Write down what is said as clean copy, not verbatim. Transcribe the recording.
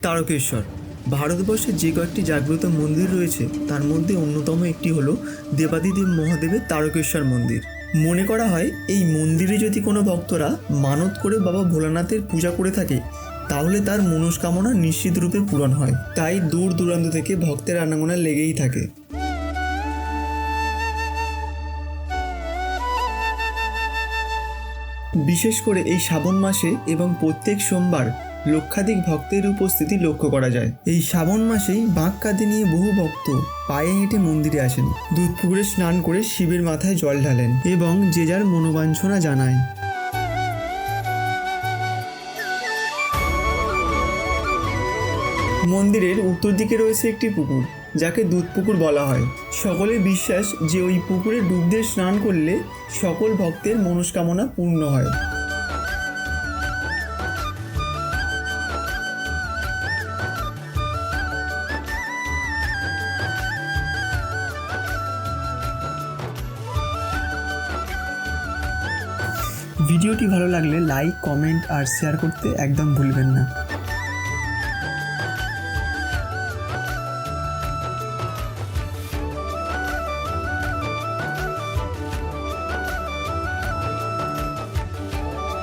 তারকেশ্বর ভারতবর্ষে যে কয়েকটি জাগ্রত মন্দির রয়েছে তার মধ্যে অন্যতম একটি হলো দেবাদিদেব মহাদেবের তারকেশ্বর মন্দির। মনে করা হয় এই মন্দিরে যদি কোনো ভক্তরা মানত করে বাবা ভোলানাথের পূজা করে থাকে তাহলে তার মনস্কামনা নিশ্চিত রূপে পূরণ হয়। তাই দূর দূরান্ত থেকে ভক্তের আনাগোনা লেগেই থাকে। বিশেষ করে এই শ্রাবণ মাসে এবং প্রত্যেক সোমবার লক্ষাধিক ভক্তের উপস্থিতি লক্ষ্য করা যায়। এই শ্রাবণ মাসেই বাঁক কাঁধে নিয়ে বহু ভক্ত পায়ে হেঁটে মন্দিরে আসেন, দুধ পুকুরে স্নান করে শিবের মাথায় জল ঢালেন এবং যে যার মনোবাঞ্ছনা জানায়। মন্দিরের উত্তর দিকে রয়েছে একটি পুকুর, যাকে দুধ পুকুর বলা হয়। সকলের বিশ্বাস যে ওই পুকুরে ডুব দিয়ে স্নান করলে সকল ভক্তের মনস্কামনা পূর্ণ হয়। ভিডিওটি ভালো লাগলে লাইক, কমেন্ট আর শেয়ার করতে একদম ভুলবেন না।